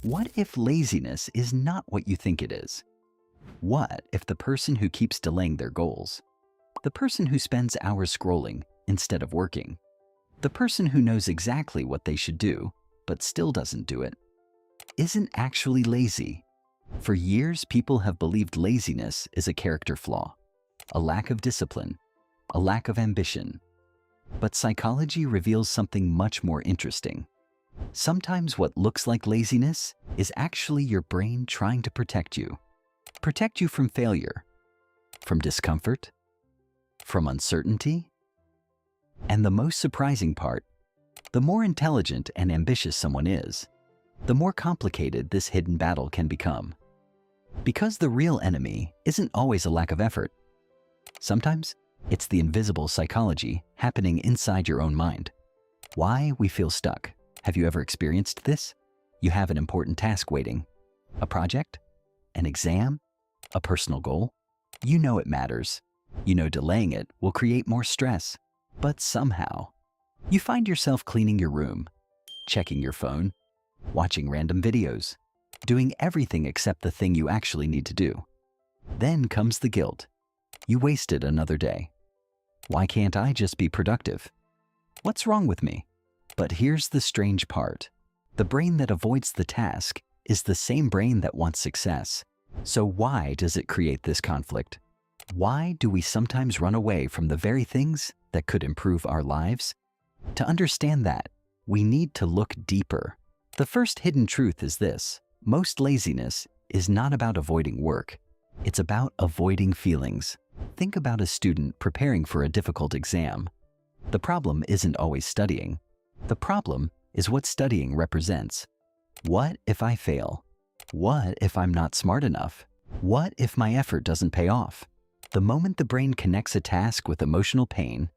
What if laziness is not what you think it is? What if the person who keeps delaying their goals, the person who spends hours scrolling instead of working, the person who knows exactly what they should do but still doesn't do it, isn't actually lazy? For years, people have believed laziness is a character flaw, a lack of discipline, a lack of ambition. But psychology reveals something much more interesting. Sometimes what looks like laziness is actually your brain trying to protect you. Protect you from failure, from discomfort, from uncertainty. And the most surprising part, the more intelligent and ambitious someone is, the more complicated this hidden battle can become. Because the real enemy isn't always a lack of effort. Sometimes it's the invisible psychology happening inside your own mind. Why we feel stuck. Have you ever experienced this? You have an important task waiting. A project? An exam? A personal goal? You know it matters. You know delaying it will create more stress. But somehow, you find yourself cleaning your room, checking your phone, watching random videos, doing everything except the thing you actually need to do. Then comes the guilt. You wasted another day. Why can't I just be productive? What's wrong with me? But here's the strange part. The brain that avoids the task is the same brain that wants success. So why does it create this conflict? Why do we sometimes run away from the very things that could improve our lives? To understand that, we need to look deeper. The first hidden truth is this: most laziness is not about avoiding work. It's about avoiding feelings. Think about a student preparing for a difficult exam. The problem isn't always studying. The problem is what studying represents. What if I fail? What if I'm not smart enough? What if my effort doesn't pay off? The moment the brain connects a task with emotional pain,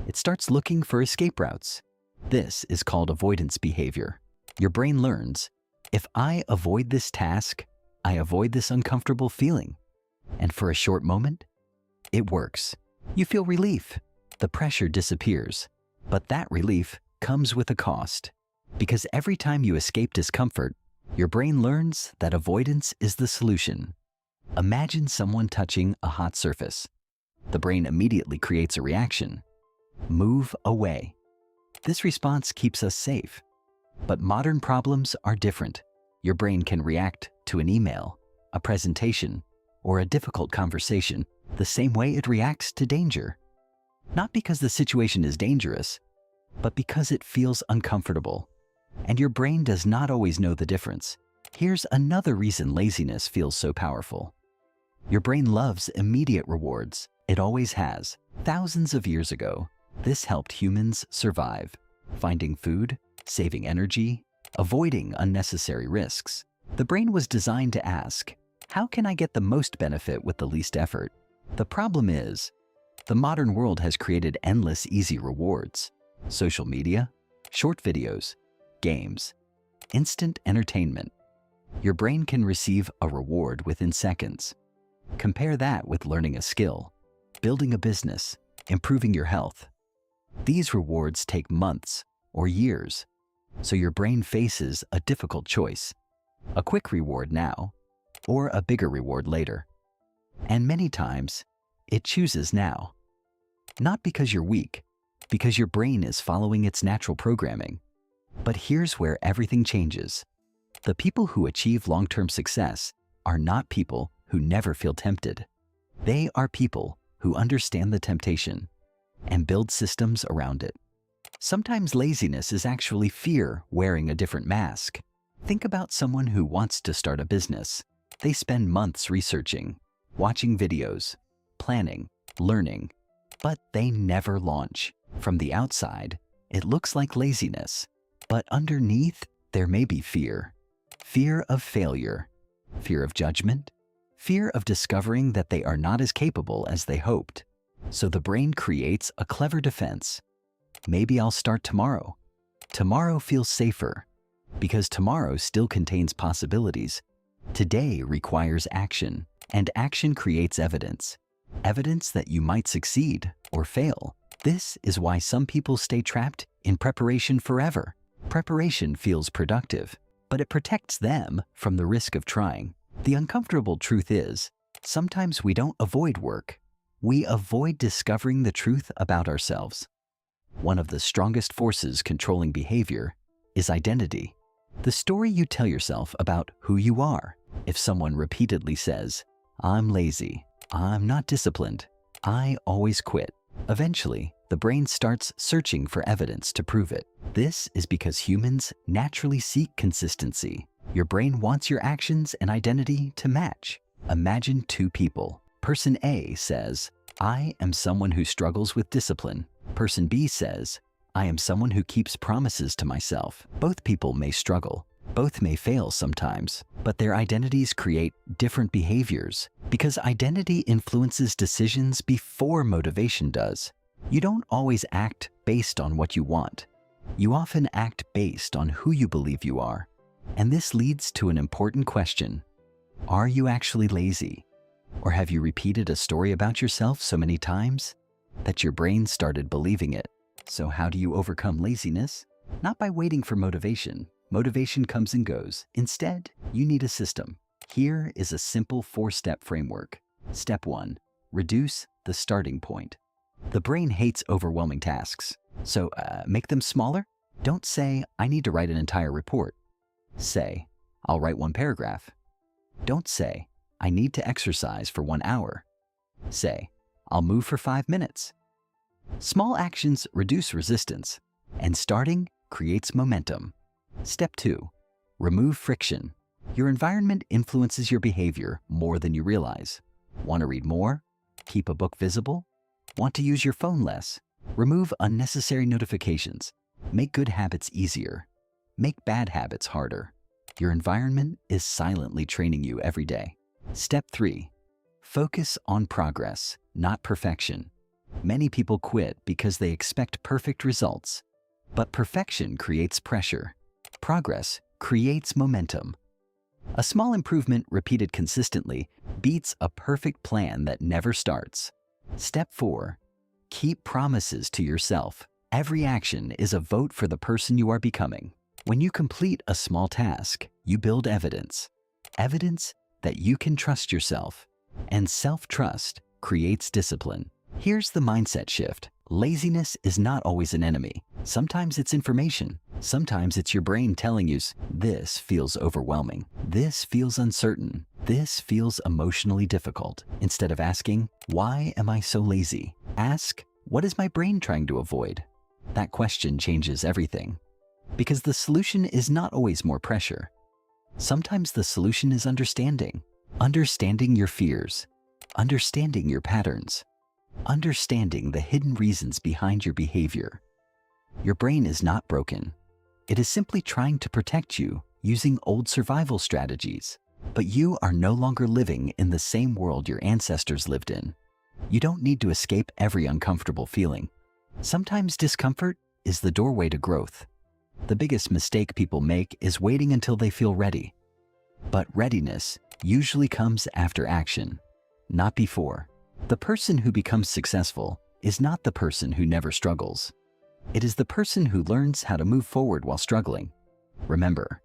it starts looking for escape routes. This is called avoidance behavior. Your brain learns, if I avoid this task, I avoid this uncomfortable feeling. And for a short moment, it works. You feel relief. The pressure disappears. But that relief comes with a cost. Because every time you escape discomfort, your brain learns that avoidance is the solution. Imagine someone touching a hot surface. The brain immediately creates a reaction. Move away. This response keeps us safe. But modern problems are different. Your brain can react to an email, a presentation, or a difficult conversation the same way it reacts to danger. Not because the situation is dangerous, but because it feels uncomfortable. And your brain does not always know the difference. Here's another reason laziness feels so powerful. Your brain loves immediate rewards. It always has. Thousands of years ago, this helped humans survive, finding food, saving energy, avoiding unnecessary risks. The brain was designed to ask, how can I get the most benefit with the least effort? The problem is, the modern world has created endless easy rewards. Social media, short videos, games, instant entertainment. Your brain can receive a reward within seconds. Compare that with learning a skill, building a business, improving your health. These rewards take months or years, so your brain faces a difficult choice: a quick reward now, or a bigger reward later. And many times, it chooses now. Not because you're weak, because your brain is following its natural programming. But here's where everything changes. The people who achieve long-term success are not people who never feel tempted. They are people who understand the temptation and build systems around it. Sometimes laziness is actually fear wearing a different mask. Think about someone who wants to start a business. They spend months researching, watching videos, planning, learning, but they never launch. From the outside, it looks like laziness, but underneath, there may be fear. Fear of failure, fear of judgment, fear of discovering that they are not as capable as they hoped. So the brain creates a clever defense. Maybe I'll start tomorrow. Tomorrow feels safer, because tomorrow still contains possibilities. Today requires action, and action creates evidence. Evidence that you might succeed or fail. This is why some people stay trapped in preparation forever. Preparation feels productive, but it protects them from the risk of trying. The uncomfortable truth is, sometimes we don't avoid work. We avoid discovering the truth about ourselves. One of the strongest forces controlling behavior is identity. The story you tell yourself about who you are. If someone repeatedly says, "I'm lazy, I'm not disciplined, I always quit," eventually, the brain starts searching for evidence to prove it. This is because humans naturally seek consistency. Your brain wants your actions and identity to match. Imagine two people. Person A says, "I am someone who struggles with discipline." Person B says, "I am someone who keeps promises to myself." Both people may struggle. Both may fail sometimes, but their identities create different behaviors because identity influences decisions before motivation does. You don't always act based on what you want. You often act based on who you believe you are. And this leads to an important question. Are you actually lazy? Or have you repeated a story about yourself so many times that your brain started believing it? So how do you overcome laziness? Not by waiting for motivation. Motivation comes and goes. Instead, you need a system. Here is a simple 4-step framework. Step 1. Reduce the starting point. The brain hates overwhelming tasks. So make them smaller. Don't say, "I need to write an entire report." Say, "I'll write 1 paragraph." Don't say, "I need to exercise for 1 hour." Say, "I'll move for 5 minutes." Small actions reduce resistance, and starting creates momentum. Step 2. Remove friction. Your environment influences your behavior more than you realize. Want to read more? Keep a book visible? Want to use your phone less? Remove unnecessary notifications. Make good habits easier. Make bad habits harder. Your environment is silently training you every day. Step 3. Focus on progress, not perfection. Many people quit because they expect perfect results. But perfection creates pressure. Progress creates momentum. A small improvement repeated consistently beats a perfect plan that never starts. Step 4. Keep promises to yourself. Every action is a vote for the person you are becoming. When you complete a small task, you build evidence. Evidence that you can trust yourself. And self-trust creates discipline. Here's the mindset shift. Laziness is not always an enemy. Sometimes it's information. Sometimes it's your brain telling you, "This feels overwhelming. This feels uncertain. This feels emotionally difficult." Instead of asking, "Why am I so lazy?" ask, "What is my brain trying to avoid?" That question changes everything. Because the solution is not always more pressure. Sometimes the solution is understanding. Understanding your fears. Understanding your patterns. Understanding the hidden reasons behind your behavior. Your brain is not broken. It is simply trying to protect you using old survival strategies. But you are no longer living in the same world your ancestors lived in. You don't need to escape every uncomfortable feeling. Sometimes discomfort is the doorway to growth. The biggest mistake people make is waiting until they feel ready. But readiness usually comes after action, not before. The person who becomes successful is not the person who never struggles. It is the person who learns how to move forward while struggling. Remember,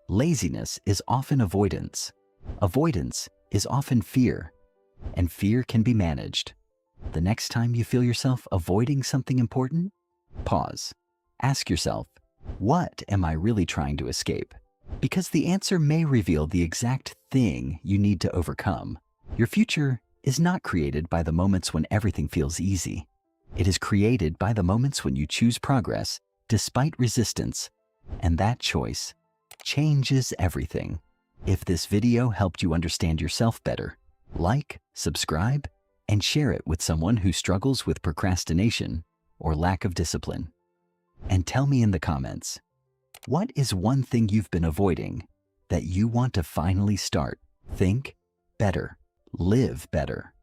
laziness is often avoidance. Avoidance is often fear, and fear can be managed. The next time you feel yourself avoiding something important, pause. Ask yourself, what am I really trying to escape? Because the answer may reveal the exact thing you need to overcome. Your future is not created by the moments when everything feels easy. It is created by the moments when you choose progress despite resistance, and that choice changes everything. If this video helped you understand yourself better, like, subscribe, and share it with someone who struggles with procrastination or lack of discipline. And tell me in the comments, what is one thing you've been avoiding that you want to finally start? Think better. Live better.